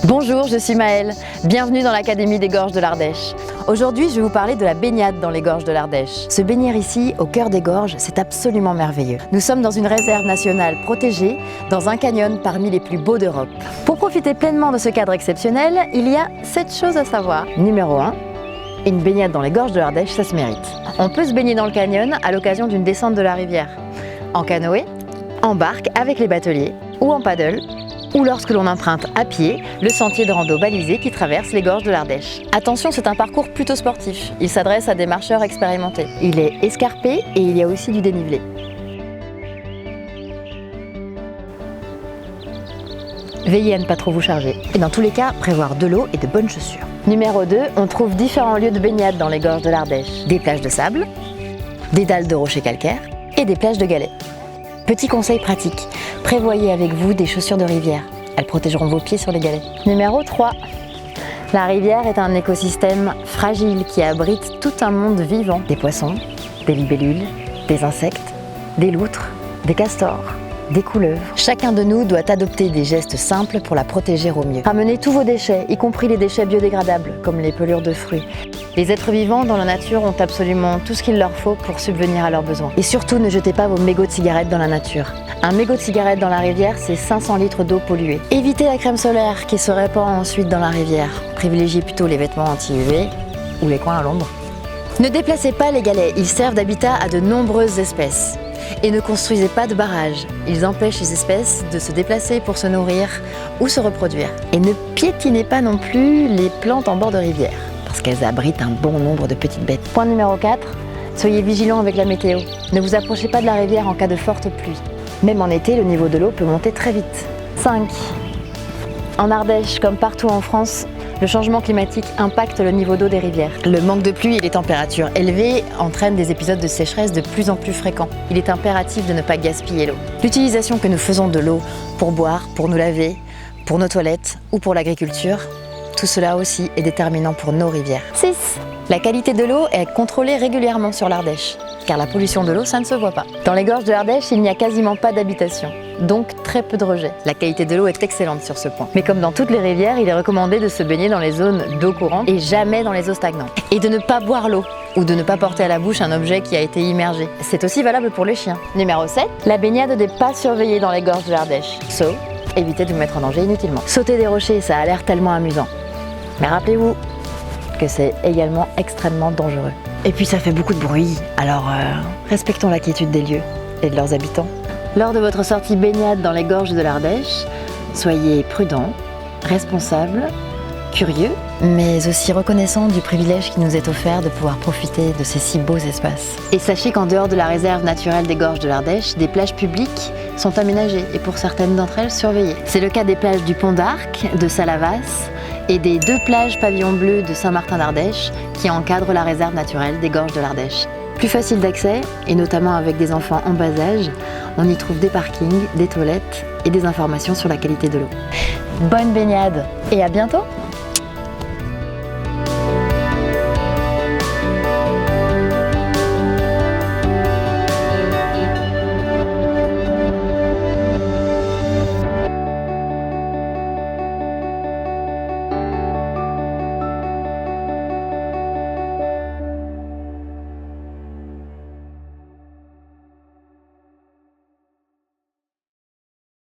Bonjour, je suis Maëlle. Bienvenue dans l'Académie des Gorges de l'Ardèche. Aujourd'hui, je vais vous parler de la baignade dans les gorges de l'Ardèche. Se baigner ici, au cœur des gorges, c'est absolument merveilleux. Nous sommes dans une réserve nationale protégée, dans un canyon parmi les plus beaux d'Europe. Pour profiter pleinement de ce cadre exceptionnel, il y a 7 choses à savoir. Numéro 1, une baignade dans les gorges de l'Ardèche, ça se mérite. On peut se baigner dans le canyon à l'occasion d'une descente de la rivière, en canoë, en barque avec les bateliers ou en paddle, ou lorsque l'on emprunte à pied le sentier de rando balisé qui traverse les gorges de l'Ardèche. Attention, c'est un parcours plutôt sportif. Il s'adresse à des marcheurs expérimentés. Il est escarpé et il y a aussi du dénivelé. Veillez à ne pas trop vous charger. Et dans tous les cas, prévoir de l'eau et de bonnes chaussures. Numéro 2, on trouve différents lieux de baignade dans les gorges de l'Ardèche. Des plages de sable, des dalles de rochers calcaires et des plages de galets. Petit conseil pratique, prévoyez avec vous des chaussures de rivière. Elles protégeront vos pieds sur les galets. Numéro 3. La rivière est un écosystème fragile qui abrite tout un monde vivant. Des poissons, des libellules, des insectes, des loutres, des castors, des couleuvres. Chacun de nous doit adopter des gestes simples pour la protéger au mieux. Ramenez tous vos déchets, y compris les déchets biodégradables, comme les pelures de fruits. Les êtres vivants dans la nature ont absolument tout ce qu'il leur faut pour subvenir à leurs besoins. Et surtout, ne jetez pas vos mégots de cigarettes dans la nature. Un mégot de cigarette dans la rivière, c'est 500 litres d'eau polluée. Évitez la crème solaire qui se répand ensuite dans la rivière. Privilégiez plutôt les vêtements anti-UV ou les coins à l'ombre. Ne déplacez pas les galets, ils servent d'habitat à de nombreuses espèces. Et ne construisez pas de barrages, ils empêchent les espèces de se déplacer pour se nourrir ou se reproduire. Et ne piétinez pas non plus les plantes en bord de rivière, parce qu'elles abritent un bon nombre de petites bêtes. Point numéro 4, soyez vigilants avec la météo. Ne vous approchez pas de la rivière en cas de forte pluie. Même en été, le niveau de l'eau peut monter très vite. 5. En Ardèche, comme partout en France, le changement climatique impacte le niveau d'eau des rivières. Le manque de pluie et les températures élevées entraînent des épisodes de sécheresse de plus en plus fréquents. Il est impératif de ne pas gaspiller l'eau. L'utilisation que nous faisons de l'eau pour boire, pour nous laver, pour nos toilettes ou pour l'agriculture, tout cela aussi est déterminant pour nos rivières. 6. La qualité de l'eau est contrôlée régulièrement sur l'Ardèche, car la pollution de l'eau, ça ne se voit pas. Dans les gorges de l'Ardèche, il n'y a quasiment pas d'habitation, donc très peu de rejets. La qualité de l'eau est excellente sur ce point. Mais comme dans toutes les rivières, il est recommandé de se baigner dans les zones d'eau courante et jamais dans les eaux stagnantes. Et de ne pas boire l'eau, ou de ne pas porter à la bouche un objet qui a été immergé. C'est aussi valable pour les chiens. Numéro 7. La baignade n'est pas surveillée dans les gorges de l'Ardèche. Évitez de vous mettre en danger inutilement. Sauter des rochers, ça a l'air tellement amusant. Mais rappelez-vous que c'est également extrêmement dangereux. Et puis ça fait beaucoup de bruit, alors respectons la quiétude des lieux et de leurs habitants. Lors de votre sortie baignade dans les gorges de l'Ardèche, soyez prudents, responsables, curieux, mais aussi reconnaissants du privilège qui nous est offert de pouvoir profiter de ces si beaux espaces. Et sachez qu'en dehors de la réserve naturelle des gorges de l'Ardèche, des plages publiques sont aménagées et pour certaines d'entre elles surveillées. C'est le cas des plages du Pont d'Arc, de Salavas et des 2 plages pavillon bleu de Saint-Martin d'Ardèche qui encadrent la réserve naturelle des gorges de l'Ardèche. Plus facile d'accès, et notamment avec des enfants en bas âge, on y trouve des parkings, des toilettes et des informations sur la qualité de l'eau. Bonne baignade et à bientôt!